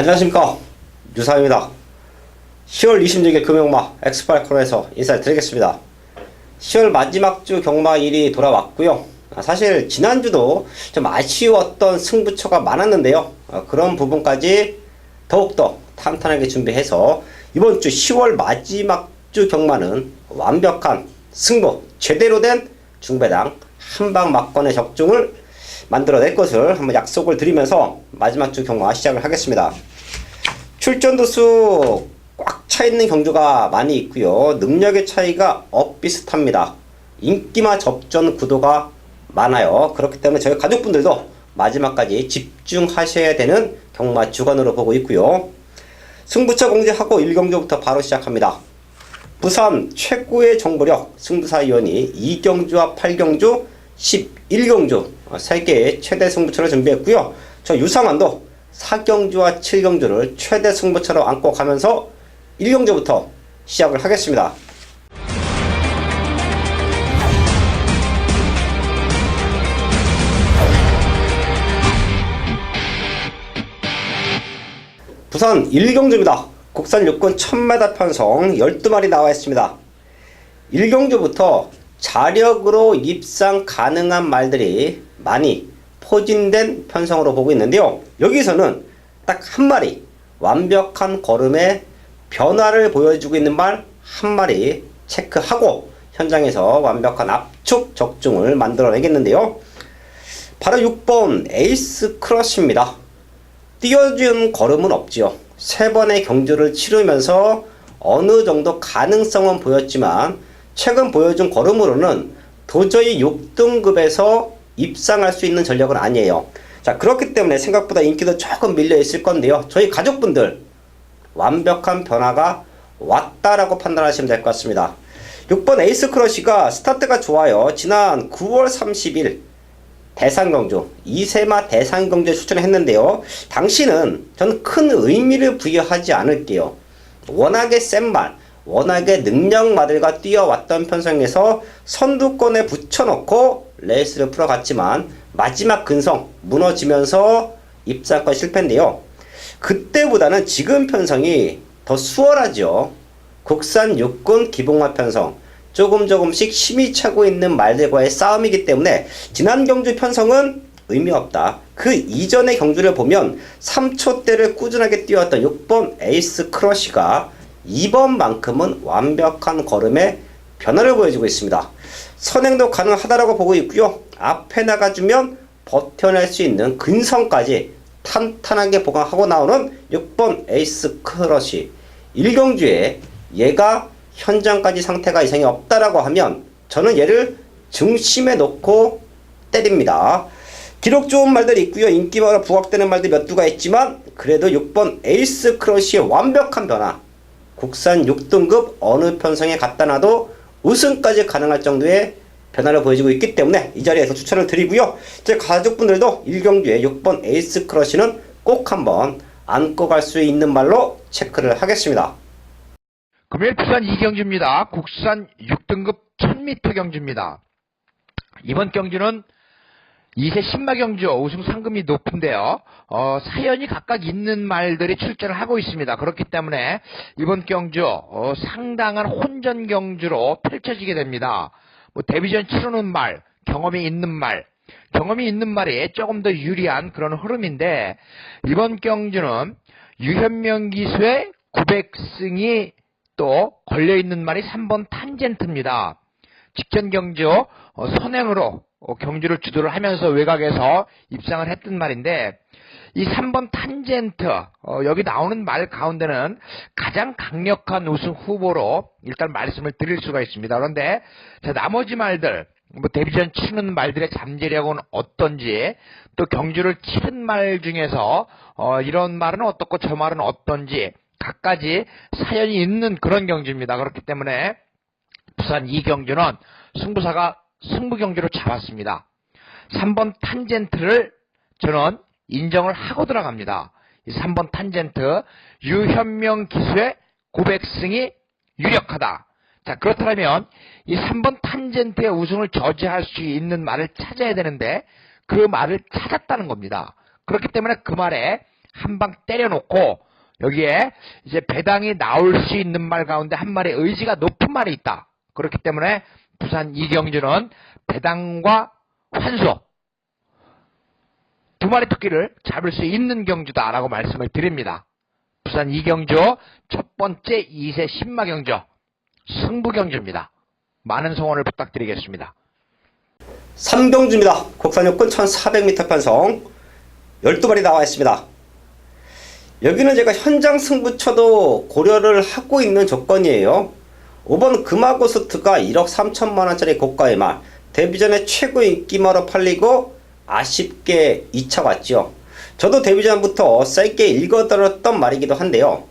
안녕하십니까, 유사입니다. 10월 26일 금요일마 엑스파이커에서 인사를 드리겠습니다. 10월 마지막 주 경마일이 돌아왔고요. 사실 지난주도 좀 아쉬웠던 승부처가 많았는데요. 그런 부분까지 더욱더 탄탄하게 준비해서 이번 주 10월 마지막 주 경마는 완벽한 승부, 제대로 된 중배당 한방 막권의 적중을 만들어낼 것을 한번 약속을 드리면서 마지막 주 경마 시작을 하겠습니다. 출전도 수 꽉 차있는 경주가 많이 있고요. 능력의 차이가 엇비슷합니다. 인기마 접전 구도가 많아요. 그렇기 때문에 저희 가족분들도 마지막까지 집중하셔야 되는 경마 주간으로 보고 있고요. 승부처 공지하고 1경주부터 바로 시작합니다. 부산 최고의 정보력 승부사위원이 2경주와 8경주, 11경주 3개의 최대 승부처를 준비했고요. 저 유상환도 4경주와 7경주를 최대 승부처로 안고 가면서 1경주부터 시작을 하겠습니다. 부산 1경주입니다. 국산 육군 1000m 편성 12마리 나와 있습니다. 1경주부터 자력으로 입상 가능한 말들이 많이 포진된 편성으로 보고 있는데요. 여기서는 딱 한 마리 완벽한 걸음의 변화를 보여주고 있는 말 한 마리 체크하고 현장에서 완벽한 압축 적중을 만들어내겠는데요. 바로 6번 에이스 크러쉬입니다. 띄워준 걸음은 없지요. 3번의 경주를 치르면서 어느 정도 가능성은 보였지만 최근 보여준 걸음으로는 도저히 6등급에서 입상할 수 있는 전력은 아니에요. 자, 그렇기 때문에 생각보다 인기도 조금 밀려 있을 건데요. 저희 가족분들 완벽한 변화가 왔다라고 판단하시면 될 것 같습니다. 6번 에이스 크러쉬가 스타트가 좋아요. 지난 9월 30일 대상경주, 이세마 대상경주에 출전을 했는데요. 당시는 저는 큰 의미를 부여하지 않을게요. 워낙에 센 말, 워낙에 능력마들과 뛰어왔던 편성에서 선두권에 붙여놓고 레이스를 풀어갔지만 마지막 근성 무너지면서 입상권 실패인데요. 그때보다는 지금 편성이 더 수월하죠. 국산 육군 기봉화 편성, 조금씩 힘이 차고 있는 말들과의 싸움이기 때문에 지난 경주 편성은 의미 없다. 그 이전의 경주를 보면 3초대를 꾸준하게 뛰어왔던 6번 에이스 크러쉬가 이번만큼은 완벽한 걸음에 변화를 보여주고 있습니다. 선행도 가능하다라고 보고 있고요. 앞에 나가주면 버텨낼 수 있는 근성까지 탄탄하게 보강하고 나오는 6번 에이스 크러쉬. 1경주에 얘가 현장까지 상태가 이상이 없다라고 하면 저는 얘를 중심에 놓고 때립니다. 기록 좋은 말들이 있고요. 인기마로 부각되는 말들이 몇 두가 있지만 그래도 6번 에이스 크러쉬의 완벽한 변화, 국산 6등급 어느 편성에 갖다 놔도 우승까지 가능할 정도의 변화를 보여주고 있기 때문에 이 자리에서 추천을 드리고요. 제 가족분들도 1경주에 6번 에이스 크러쉬는 꼭 한번 안고 갈 수 있는 말로 체크를 하겠습니다. 금요일 부산 2경주입니다. 국산 6등급 1000m 경주입니다. 이번 경주는 2세 신마 경주 우승 상금이 높은데요. 사연이 각각 있는 말들이 출전을 하고 있습니다. 그렇기 때문에 이번 경주 상당한 혼전 경주로 펼쳐지게 됩니다. 데뷔전 치르는 말, 경험이 있는 말이 조금 더 유리한 그런 흐름인데 이번 경주는 유현명 기수의 900승이 또 걸려있는 말이 3번 탄젠트입니다. 직전 경주 선행으로 경주를 주도를 하면서 외곽에서 입상을 했던 말인데 이 3번 탄젠트 여기 나오는 말 가운데는 가장 강력한 우승 후보로 일단 말씀을 드릴 수가 있습니다. 그런데 자, 나머지 말들 데뷔전 치는 말들의 잠재력은 어떤지 또 경주를 치른 말 중에서 이런 말은 어떻고 저 말은 어떤지 각가지 사연이 있는 그런 경주입니다. 그렇기 때문에 부산 2경주는 승부사가 승부경주로 잡았습니다. 3번 탄젠트를 저는 인정을 하고 들어갑니다. 이 3번 탄젠트 유현명 기수의 900승이 유력하다. 자, 그렇다면 이 3번 탄젠트의 우승을 저지할 수 있는 말을 찾아야 되는데 그 말을 찾았다는 겁니다. 그렇기 때문에 그 말에 한 방 때려놓고 여기에 이제 배당이 나올 수 있는 말 가운데 한 마리 의지가 높은 말이 있다. 그렇기 때문에 부산 이경주는 배당과 환수 두 마리 토끼를 잡을 수 있는 경주다라고 말씀을 드립니다. 부산 이경주 첫 번째 2세 신마 경주 승부 경주입니다. 많은 성원을 부탁드리겠습니다. 3경주입니다. 국산요건 1400m 편성 12마리 나와 있습니다. 여기는 제가 현장 승부처도 고려를 하고 있는 조건이에요. 5번 금화고스트가 1억 3천만원짜리 고가의 말, 데뷔전에 최고 인기마로 팔리고 아쉽게 2차 왔죠. 저도 데뷔전부터 세게 읽어들었던 말이기도 한데요.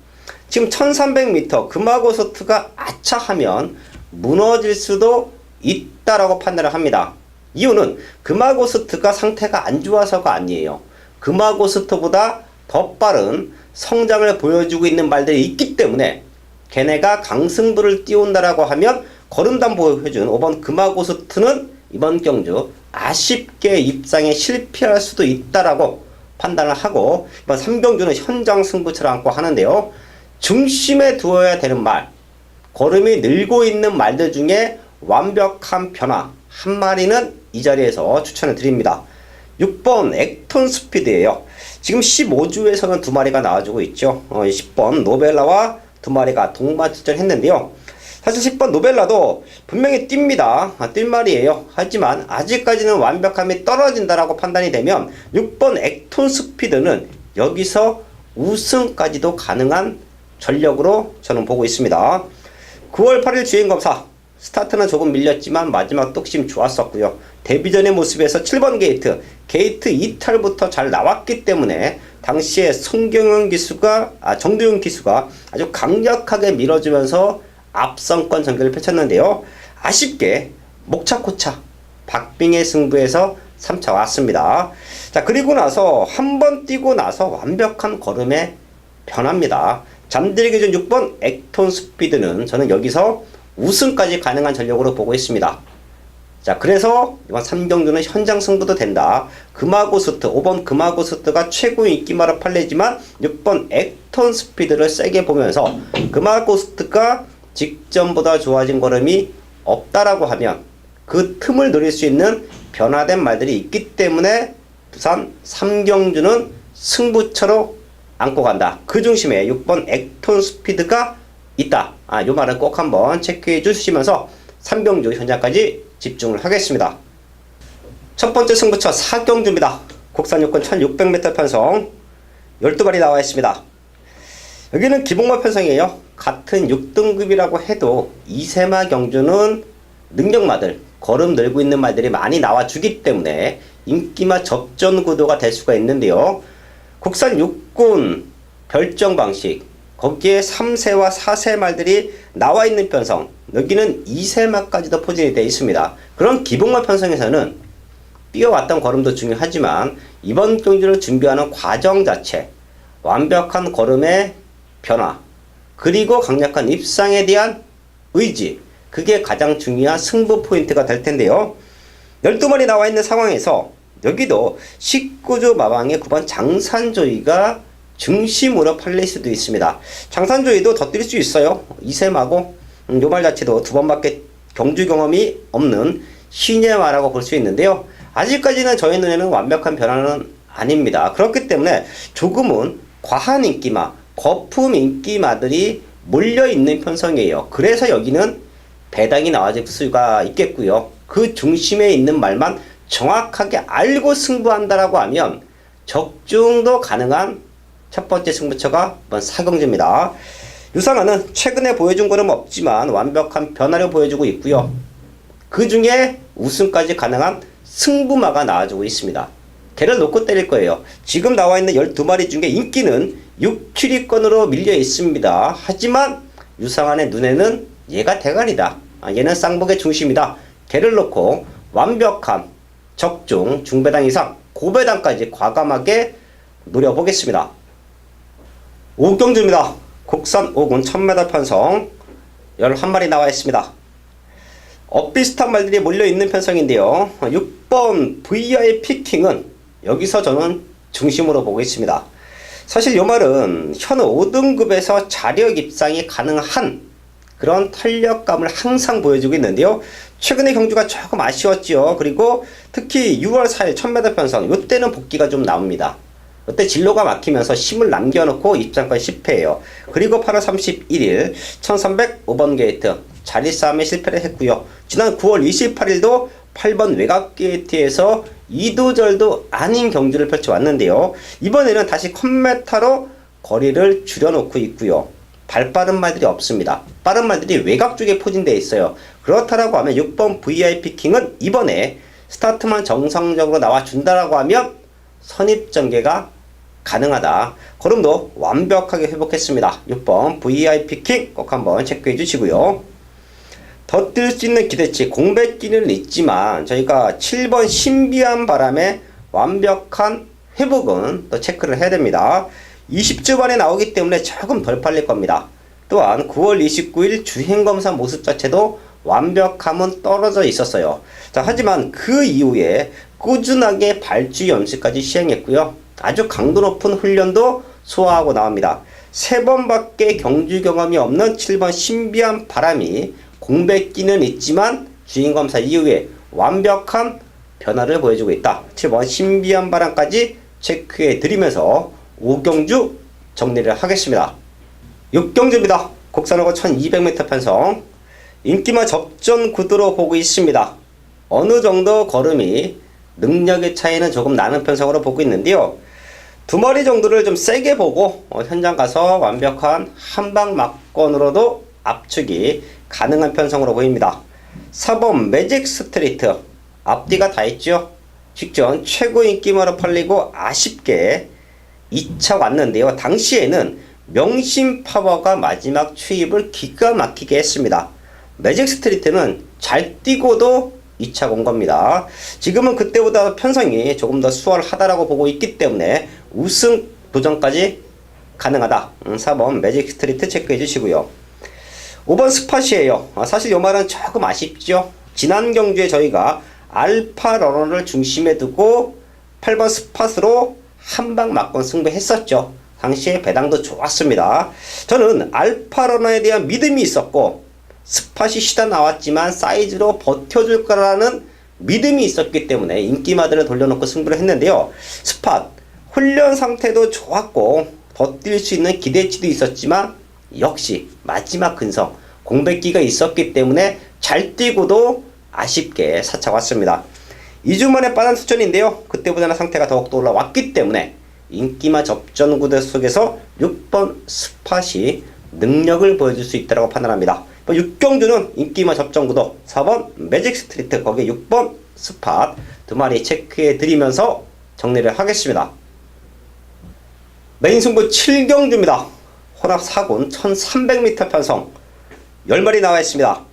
지금 1300m 금화고스트가 아차하면 무너질 수도 있다라고 판단을 합니다. 이유는 금화고스트가 상태가 안 좋아서가 아니에요. 금화고스트보다 더 빠른 성장을 보여주고 있는 말들이 있기 때문에 걔네가 강승부를 띄운다라고 하면 걸음단 보여준 5번 금화고스트는 이번 경주 아쉽게 입상에 실패할 수도 있다라고 판단을 하고 이번 3경주는 현장 승부처를 안고 하는데요. 중심에 두어야 되는 말, 걸음이 늘고 있는 말들 중에 완벽한 변화 한 마리는 이 자리에서 추천을 드립니다. 6번 액톤 스피드예요. 지금 15주에서는 두 마리가 나와주고 있죠. 10번 노벨라와 두 마리가 동반출전 했는데요. 사실 10번 노벨라도 분명히 뜁니다. 뛸 말이에요. 하지만 아직까지는 완벽함이 떨어진다라고 판단이 되면 6번 액톤 스피드는 여기서 우승까지도 가능한 전력으로 저는 보고 있습니다. 9월 8일 주행검사 스타트는 조금 밀렸지만 마지막 뚝심 좋았었고요. 데뷔전의 모습에서 7번 게이트 이탈부터 잘 나왔기 때문에 당시에 정도윤 기수가 아주 강력하게 밀어주면서 앞선권 전개를 펼쳤는데요. 아쉽게 목차코차 박빙의 승부에서 3차 왔습니다. 자, 그리고 나서 한 번 뛰고 나서 완벽한 걸음에 변합니다. 잠들이 기준 6번 액톤 스피드는 저는 여기서 우승까지 가능한 전력으로 보고 있습니다. 자, 그래서 이번 3경주는 현장 승부도 된다. 금화고스트, 5번 금화고스트가 최고 인기마로 팔리지만 6번 액톤 스피드를 세게 보면서 금화고스트가 직전보다 좋아진 걸음이 없다라고 하면 그 틈을 노릴 수 있는 변화된 말들이 있기 때문에 부산 3경주는 승부처로 안고 간다. 그 중심에 6번 액톤 스피드가 있다. 요 말은 꼭 한번 체크해 주시면서 3경주 현장까지 집중을 하겠습니다. 첫 번째 승부처 4경주입니다. 국산 요건 1600m 편성 12마리 나와 있습니다. 여기는 기복마 편성이에요. 같은 6등급이라고 해도 2세마 경주는 능력마들, 걸음 늘고 있는 말들이 많이 나와주기 때문에 인기마 접전 구도가 될 수가 있는데요. 국산 육군 별정 방식, 거기에 3세와 4세 말들이 나와 있는 편성, 여기는 2세마까지도 포진이 되어 있습니다. 그런 기복마 편성에서는 뛰어왔던 걸음도 중요하지만 이번 경주를 준비하는 과정 자체, 완벽한 걸음의 변화, 그리고 강력한 입상에 대한 의지, 그게 가장 중요한 승부 포인트가 될 텐데요. 12마리 나와 있는 상황에서 여기도 19주 마방의 9번 장산조이가 중심으로 팔릴 수도 있습니다. 장산조이도 더 뛸 수 있어요. 2세마고 요 말 자체도 두 번밖에 경주 경험이 없는 신의 마라고 볼 수 있는데요. 아직까지는 저희 눈에는 완벽한 변화는 아닙니다. 그렇기 때문에 조금은 과한 인기마, 거품 인기마들이 몰려있는 편성이에요. 그래서 여기는 배당이 나와줄 수가 있겠고요. 그 중심에 있는 말만 정확하게 알고 승부한다라고 하면 적중도 가능한 첫 번째 승부처가 이번 4경주입니다. 유상아는 최근에 보여준 거는 없지만 완벽한 변화를 보여주고 있고요. 그 중에 우승까지 가능한 승부마가 나와주고 있습니다. 걔를 놓고 때릴 거예요. 지금 나와 있는 12마리 중에 인기는 6키리권으로 밀려 있습니다. 하지만 유상한의 눈에는 얘가 대가리다. 얘는 쌍복의 중심이다. 걔를 놓고 완벽한 적중, 중배당 이상, 고배당까지 과감하게 노려보겠습니다. 5경주입니다. 국산 5군 1000m 편성 11마리 나와 있습니다. 엇비슷한 말들이 몰려있는 편성인데요. 6번 VI 피킹은 여기서 저는 중심으로 보고 있습니다. 사실 이 말은 현 5등급에서 자력 입상이 가능한 그런 탄력감을 항상 보여주고 있는데요. 최근의 경주가 조금 아쉬웠죠. 그리고 특히 6월 4일 1000m 편성, 이때는 복귀가 좀 나옵니다. 이때 진로가 막히면서 힘을 남겨놓고 입상까지 실패해요. 그리고 8월 31일 1300 5번 게이트 자리 싸움에 실패를 했고요. 지난 9월 28일도 8번 외곽 게이트에서 이도절도 아닌 경주를 펼쳐왔는데요. 이번에는 다시 컴메타로 거리를 줄여놓고 있고요. 발빠른 말들이 없습니다. 빠른 말들이 외곽 쪽에 포진되어 있어요. 그렇다라고 하면 6번 VIP 킹은 이번에 스타트만 정상적으로 나와준다라고 하면 선입전개가 가능하다. 걸음도 완벽하게 회복했습니다. 6번 VIP 킹 꼭 한번 체크해 주시고요. 더 뛸 수 있는 기대치 공백기는 있지만 저희가 7번 신비한 바람에 완벽한 회복은 또 체크를 해야 됩니다. 20주 만에 나오기 때문에 조금 덜 팔릴 겁니다. 또한 9월 29일 주행검사 모습 자체도 완벽함은 떨어져 있었어요. 자, 하지만 그 이후에 꾸준하게 발주 연습까지 시행했고요. 아주 강도 높은 훈련도 소화하고 나옵니다. 3번밖에 경주 경험이 없는 7번 신비한 바람이 공백기는 있지만 주행검사 이후에 완벽한 변화를 보여주고 있다. 7번 신비한 바람까지 체크해 드리면서 5경주 정리를 하겠습니다. 6경주입니다. 국산호고 1200m 편성 인기마 접전 구도로 보고 있습니다. 어느 정도 걸음이 능력의 차이는 조금 나는 편성으로 보고 있는데요. 두 마리 정도를 좀 세게 보고 현장 가서 완벽한 한방 막건으로도 압축이 가능한 편성으로 보입니다. 4번 매직 스트리트 앞뒤가 다 있죠. 직전 최고 인기마로 팔리고 아쉽게 2차 왔는데요. 당시에는 명심 파워가 마지막 추입을 기가 막히게 했습니다. 매직 스트리트는 잘 뛰고도 2차 온 겁니다. 지금은 그때보다 편성이 조금 더 수월하다라고 보고 있기 때문에 우승 도전까지 가능하다. 4번 매직 스트리트 체크해 주시고요. 5번 스팟이에요. 사실 이 말은 조금 아쉽죠. 지난 경주에 저희가 알파 러너를 중심에 두고 8번 스팟으로 한방 막건 승부했었죠. 당시에 배당도 좋았습니다. 저는 알파 러너에 대한 믿음이 있었고 스팟이 시다 나왔지만 사이즈로 버텨줄 거라는 믿음이 있었기 때문에 인기마들을 돌려놓고 승부를 했는데요. 스팟 훈련 상태도 좋았고 더 뛸 수 있는 기대치도 있었지만 역시 마지막 근성 공백기가 있었기 때문에 잘 뛰고도 아쉽게 사차 왔습니다. 2주 만에 빠른 수준인데요. 그때보다는 상태가 더욱더 올라왔기 때문에 인기마 접전 구도 속에서 6번 스팟이 능력을 보여줄 수 있다고 판단합니다. 6경주는 인기마 접전 구도 4번 매직 스트리트 거기에 6번 스팟 두 마리 체크해 드리면서 정리를 하겠습니다. 메인 승부 7경주입니다. 혼합 4군 1300m 편성 10마리 나와 있습니다.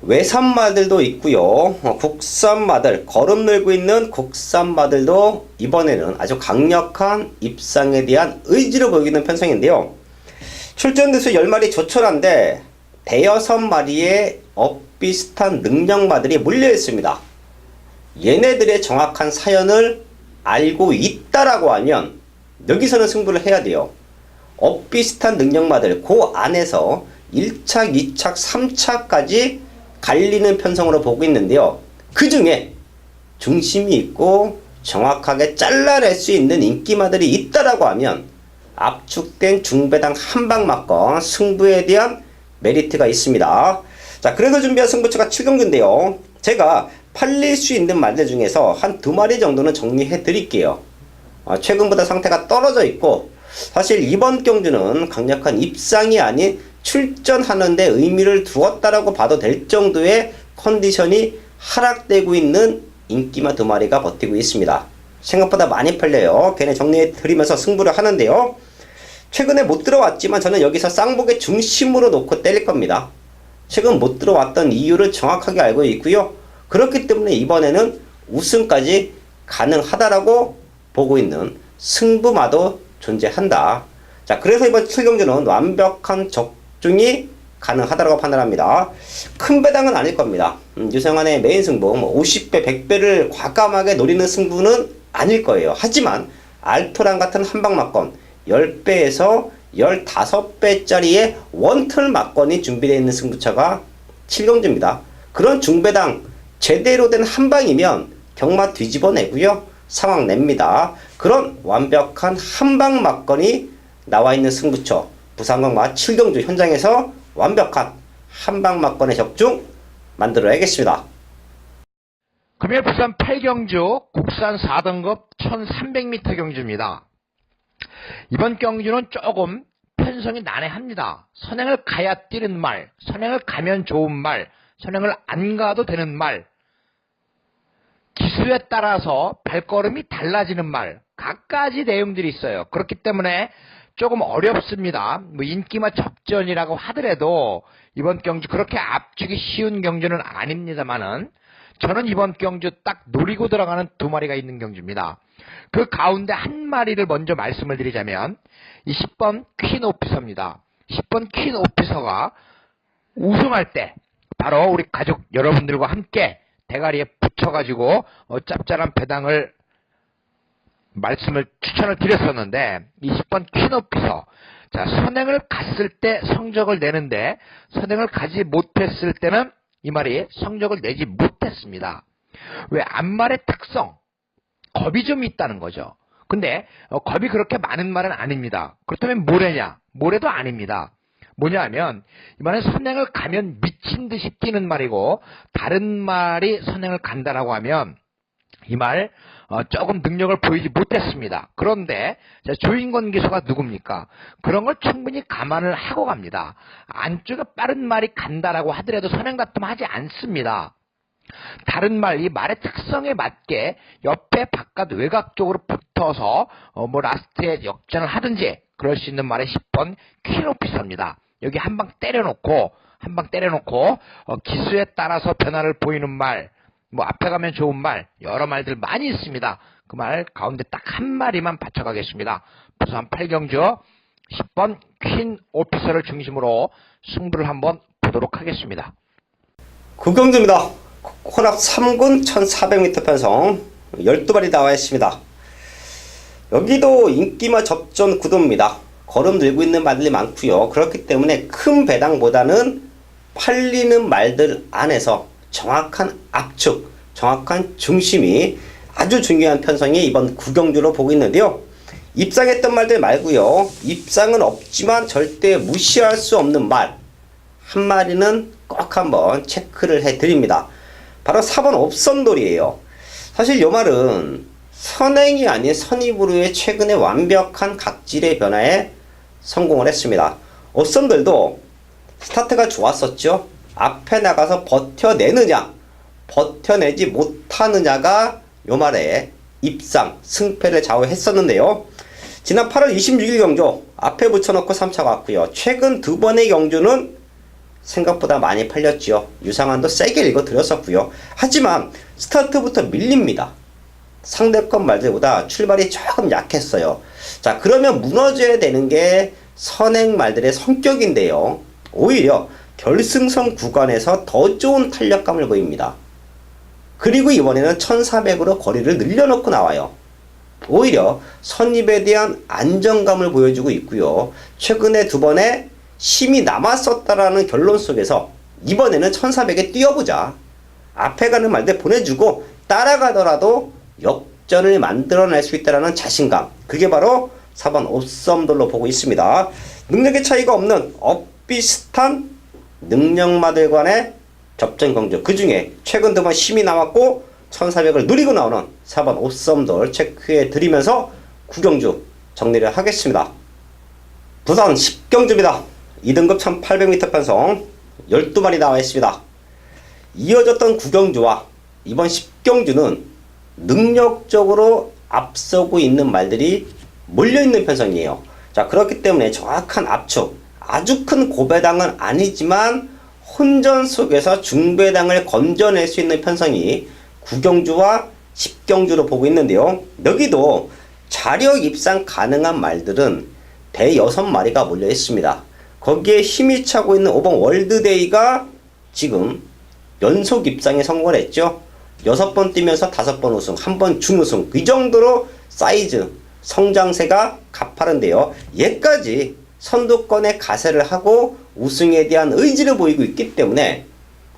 외산마들도 있고요. 국산마들 걸음 늘고 있는 국산마들도 이번에는 아주 강력한 입상에 대한 의지를 보이는 편성인데요. 출전 대수 10마리 조촐한데 대여섯 마리의 엇비슷한 능력마들이 몰려 있습니다. 얘네들의 정확한 사연을 알고 있다라고 하면 여기서는 승부를 해야 돼요. 엇비슷한 능력마들 그 안에서 1착, 2착, 3착까지 갈리는 편성으로 보고 있는데요. 그 중에 중심이 있고 정확하게 잘라낼 수 있는 인기마들이 있다라고 하면 압축된 중배당 한방 막건 승부에 대한 메리트가 있습니다. 자, 그래서 준비한 승부처가 7경주인데요. 제가 팔릴 수 있는 말들 중에서 한 2마리 정도는 정리해 드릴게요. 최근보다 상태가 떨어져 있고 사실 이번 경주는 강력한 입상이 아닌 출전하는 데 의미를 두었다라고 봐도 될 정도의 컨디션이 하락되고 있는 인기마 2마리가 버티고 있습니다. 생각보다 많이 팔려요. 걔네 정리해 드리면서 승부를 하는데요. 최근에 못 들어왔지만 저는 여기서 쌍복의 중심으로 놓고 때릴 겁니다. 최근 못 들어왔던 이유를 정확하게 알고 있고요. 그렇기 때문에 이번에는 우승까지 가능하다라고 보고 있는 승부마도 존재한다. 자, 그래서 이번 7경주는 완벽한 적중이 가능하다고 판단합니다. 큰 배당은 아닐 겁니다. 유성환의 메인 승부 50배, 100배를 과감하게 노리는 승부는 아닐 거예요. 하지만 알토란 같은 한방막건 10배에서 15배짜리의 원틀 막건이 준비되어 있는 승부처가 7경주입니다. 그런 중배당 제대로 된 한방이면 경마 뒤집어내고요. 상황 냅니다. 그런 완벽한 한방 막건이 나와 있는 승부처 부산경마 7경주 현장에서 완벽한 한방 막건의 적중 만들어야겠습니다. 금일 부산 8경주 국산 4등급 1300m 경주입니다. 이번 경주는 조금 편성이 난해합니다. 선행을 가야 뛰는 말, 선행을 가면 좋은 말, 선행을 안 가도 되는 말, 기수에 따라서 발걸음이 달라지는 말, 갖가지 내용들이 있어요. 그렇기 때문에 조금 어렵습니다. 뭐 인기마 접전이라고 하더라도 이번 경주 그렇게 앞주기 쉬운 경주는 아닙니다만은 저는 이번 경주 딱 노리고 들어가는 두 마리가 있는 경주입니다. 그 가운데 한 마리를 먼저 말씀을 드리자면 이 10번 퀸 오피서입니다. 10번 퀸 오피서가 우승할 때 바로 우리 가족 여러분들과 함께 대가리에 붙여가지고 짭짤한 배당을 추천을 드렸었는데 이 10번 퀸 오피서 자 선행을 갔을 때 성적을 내는데 선행을 가지 못했을 때는 이 말이 성적을 내지 못했습니다. 왜? 앞말의 특성, 겁이 좀 있다는 거죠. 근데 겁이 그렇게 많은 말은 아닙니다. 그렇다면 뭐래냐? 뭐래도 아닙니다. 뭐냐 하면 이 말은 선행을 가면 미친 듯이 뛰는 말이고 다른 말이 선행을 간다라고 하면 이 말 조금 능력을 보이지 못했습니다. 그런데 조인권 기수가 누굽니까? 그런 걸 충분히 감안을 하고 갑니다. 안쪽에 빠른 말이 간다라고 하더라도 선행 같으면 하지 않습니다. 다른 말, 이 말의 특성에 맞게 옆에 바깥 외곽 쪽으로 붙어서 뭐 라스트에 역전을 하든지 그럴 수 있는 말의 10번 퀸 오피서입니다. 여기 한 방 때려놓고 기수에 따라서 변화를 보이는 말, 뭐 앞에 가면 좋은 말, 여러 말들 많이 있습니다. 그 말 가운데 딱 한 마리만 받쳐가겠습니다. 부산 8경주 10번 퀸 오피서를 중심으로 승부를 한번 보도록 하겠습니다. 9경주입니다. 혼합 3군 1400m 편성 12마리 나와 있습니다. 여기도 인기마 접전 구도입니다. 걸음 들고 있는 말들이 많고요. 그렇기 때문에 큰 배당보다는 팔리는 말들 안에서 정확한 압축, 정확한 중심이 아주 중요한 편성이 이번 9경주로 보고 있는데요. 입상했던 말들 말고요. 입상은 없지만 절대 무시할 수 없는 말 한 마리는 꼭 한번 체크를 해드립니다. 바로 4번 옵선돌이에요. 사실 이 말은 선행이 아닌 선입으로의 최근에 완벽한 각질의 변화에 성공을 했습니다. 옵선돌도 스타트가 좋았었죠. 앞에 나가서 버텨내느냐 버텨내지 못하느냐가 요 말에 입상 승패를 좌우했었는데요. 지난 8월 26일 경주 앞에 붙여놓고 3차 갔고요. 최근 두 번의 경주는 생각보다 많이 팔렸지요. 유상한도 세게 읽어드렸었고요. 하지만 스타트부터 밀립니다. 상대권 말들보다 출발이 조금 약했어요. 자, 그러면 무너져야 되는 게 선행 말들의 성격인데요. 오히려 결승선 구간에서 더 좋은 탄력감을 보입니다. 그리고 이번에는 1400으로 거리를 늘려놓고 나와요. 오히려 선입에 대한 안정감을 보여주고 있고요. 최근에 두 번의 힘이 남았었다라는 결론 속에서 이번에는 1400에 뛰어보자. 앞에 가는 말들 보내주고 따라가더라도 역전을 만들어낼 수 있다는 자신감. 그게 바로 4번 옵선돌로 보고 있습니다. 능력의 차이가 없는 엇비슷한 능력마들 간의 접전 경주. 그 중에 최근 두 번 힘이 남았고 1400을 누리고 나오는 4번 옵선돌 체크해 드리면서 9경주 정리를 하겠습니다. 부산 10경주입니다. 2등급 1800m 편성 12마리 나와 있습니다. 이어졌던 9경주와 이번 10경주는 능력적으로 앞서고 있는 말들이 몰려있는 편성이에요. 자, 그렇기 때문에 정확한 압축, 아주 큰 고배당은 아니지만 혼전 속에서 중배당을 건져낼 수 있는 편성이 9경주와 10경주로 보고 있는데요. 여기도 자력 입상 가능한 말들은 대여섯 마리가 몰려 있습니다. 거기에 힘이 차고 있는 5번 월드데이가 지금 연속 입상에 성공을 했죠. 6번 뛰면서 5번 우승, 1번 준우승. 이 정도로 사이즈, 성장세가 가파른데요. 얘까지 선두권에 가세를 하고 우승에 대한 의지를 보이고 있기 때문에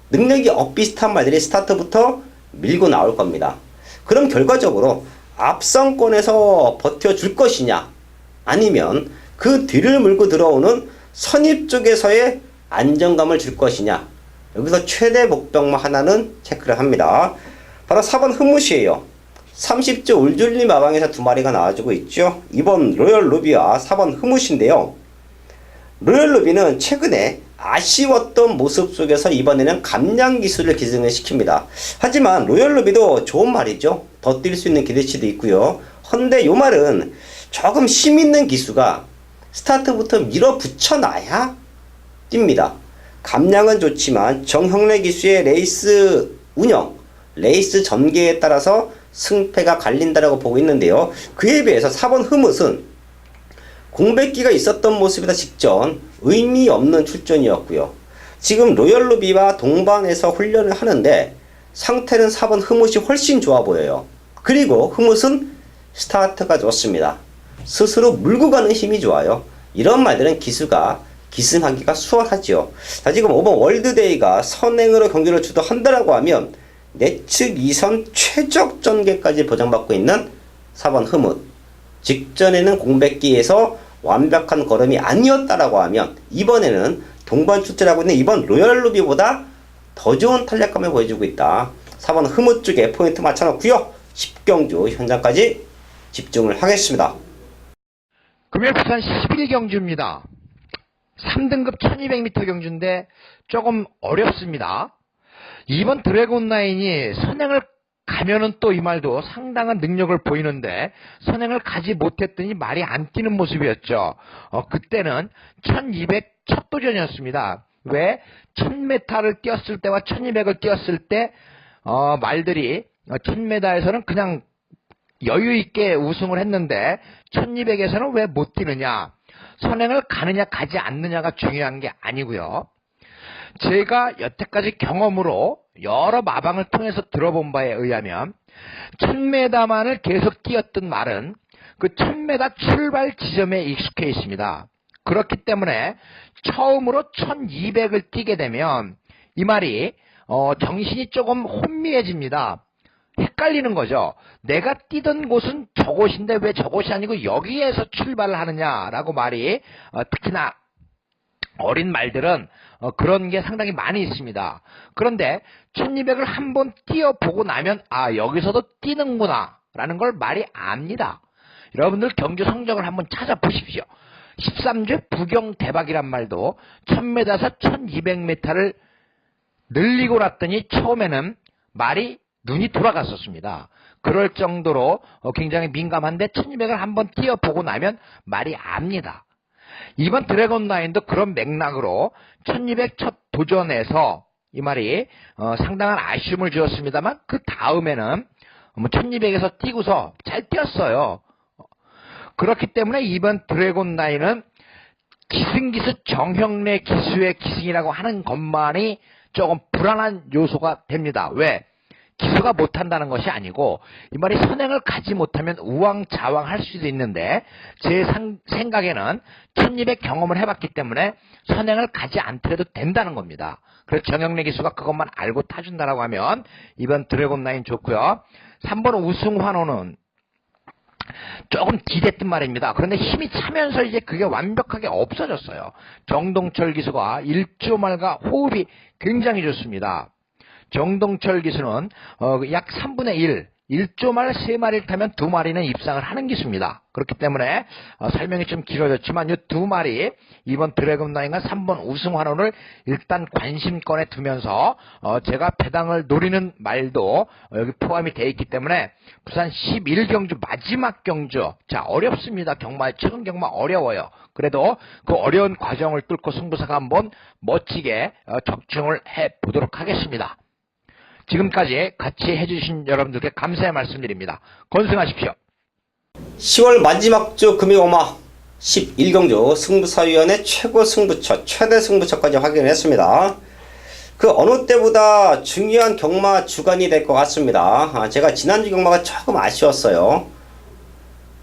능력이 엇비슷한 말들이 스타트부터 밀고 나올 겁니다. 그럼 결과적으로 앞선권에서 버텨줄 것이냐, 아니면 그 뒤를 물고 들어오는 선입 쪽에서의 안정감을 줄 것이냐, 여기서 최대 목표만 하나는 체크를 합니다. 바로 4번 흐뭇이에요. 30조 울줄리 마방에서 두 마리가 나와주고 있죠. 2번 로열 루비와 4번 흐뭇인데요. 로열 루비는 최근에 아쉬웠던 모습 속에서 이번에는 감량 기술을 기승을 시킵니다. 하지만 로열 루비도 좋은 말이죠. 더 뛸 수 있는 기대치도 있고요. 헌데 요 말은 조금 힘있는 기수가 스타트부터 밀어붙여 놔야 뜁니다. 감량은 좋지만 정형래 기수의 레이스 운영, 레이스 전개에 따라서 승패가 갈린다라고 보고 있는데요. 그에 비해서 4번 흐뭇은 공백기가 있었던 모습이다 직전 의미 없는 출전이었고요. 지금 로열 루비와 동반해서 훈련을 하는데 상태는 4번 흐뭇이 훨씬 좋아 보여요. 그리고 흐뭇은 스타트가 좋습니다. 스스로 물고 가는 힘이 좋아요. 이런 말들은 기수가 기승하기가 수월하죠. 자, 지금 5번 월드데이가 선행으로 경기를 주도한다라고 하면 내측 2선 최적 전개까지 보장받고 있는 4번 흐뭇. 직전에는 공백기에서 완벽한 걸음이 아니었다라고 하면 이번에는 동반 출전하고 있는 이번 로열 루비보다 더 좋은 탄력감을 보여주고 있다. 4번 흐뭇 쪽에 포인트 맞춰놓고요. 10경주 현장까지 집중을 하겠습니다. 금요일 부산 11경주입니다. 3등급 1200m 경주인데 조금 어렵습니다. 이번 드래곤 라인이 선행을 가면은 또 이 말도 상당한 능력을 보이는데 선행을 가지 못했더니 말이 안 뛰는 모습이었죠. 그때는 1200 첫 도전이었습니다. 왜? 1000m를 뛰었을 때와 1200을 뛰었을 때 말들이 1000m에서는 그냥 여유있게 우승을 했는데 1200에서는 왜 못 뛰느냐, 선행을 가느냐 가지 않느냐가 중요한 게 아니고요. 제가 여태까지 경험으로 여러 마방을 통해서 들어본 바에 의하면 1000m만을 계속 뛰었던 말은 그 1000m 출발 지점에 익숙해 있습니다. 그렇기 때문에 처음으로 1200을 뛰게 되면 이 말이 정신이 조금 혼미해집니다. 헷갈리는 거죠. 내가 뛰던 곳은 저곳인데 왜 저곳이 아니고 여기에서 출발을 하느냐라고 말이 특히나 어린 말들은 그런 게 상당히 많이 있습니다. 그런데 1200을 한번 뛰어보고 나면 여기서도 뛰는구나 라는 걸 말이 압니다. 여러분들 경주 성적을 한번 찾아보십시오. 13주 부경 대박이란 말도 1000m에서 1200m를 늘리고 났더니 처음에는 말이 눈이 돌아갔었습니다. 그럴 정도로 굉장히 민감한데 1200을 한번 뛰어보고 나면 말이 압니다. 이번 드래곤 라인도 그런 맥락으로 1200 첫 도전에서 이 말이 상당한 아쉬움을 주었습니다만 그 다음에는 1200에서 뛰고서 잘 뛰었어요. 그렇기 때문에 이번 드래곤 라인은 기승기수 정형래 기수의 기승이라고 하는 것만이 조금 불안한 요소가 됩니다. 왜? 기수가 못한다는 것이 아니고 이 말이 선행을 가지 못하면 우왕좌왕 할 수도 있는데 제 생각에는 1200 경험을 해봤기 때문에 선행을 가지 않더라도 된다는 겁니다. 그래서 정형래 기수가 그것만 알고 타준다라고 하면 이번 드래곤 라인 좋고요. 3번 우승 환호는 조금 기댔던 말입니다. 그런데 힘이 차면서 이제 그게 완벽하게 없어졌어요. 정동철 기수가 1조 말과 호흡이 굉장히 좋습니다. 정동철 기수는 약 3분의 1조 말 3마리를 타면 2마리는 입상을 하는 기수입니다. 그렇기 때문에 설명이 좀 길어졌지만 이 2마리 이번 드래곤 라인과 3번 우승 환호를 일단 관심권에 두면서 제가 배당을 노리는 말도 여기 포함이 되어 있기 때문에 부산 11경주 마지막 경주, 자 어렵습니다. 경마 최근 경마 어려워요. 그래도 그 어려운 과정을 뚫고 승부사가 한번 멋지게 적중을 해보도록 하겠습니다. 지금까지 같이 해주신 여러분들께 감사의 말씀드립니다. 건승하십시오. 10월 마지막 주 금요일마 11경주 승부사위원회 최고 승부처, 최대 승부처까지 확인했습니다. 그 어느 때보다 중요한 경마 주간이 될 것 같습니다. 제가 지난주 경마가 조금 아쉬웠어요.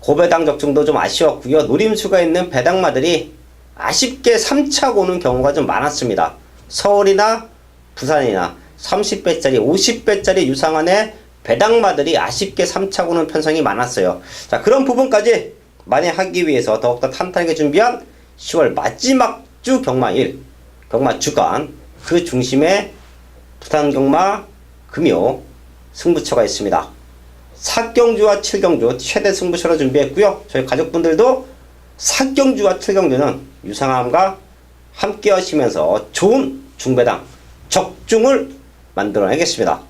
고배당 적중도 좀 아쉬웠고요. 노림수가 있는 배당마들이 아쉽게 3차 오는 경우가 좀 많았습니다. 서울이나 부산이나 30배짜리, 50배짜리 유상한의 배당마들이 아쉽게 3차 오는 편성이 많았어요. 자, 그런 부분까지 만회하기 위해서 더욱더 탄탄하게 준비한 10월 마지막 주 경마일, 경마 주간 그 중심에 부산경마 금요 승부처가 있습니다. 4경주와 7경주 최대 승부처로 준비했고요. 저희 가족분들도 4경주와 7경주는 유상함과 함께 하시면서 좋은 중배당 적중을 만들어내겠습니다.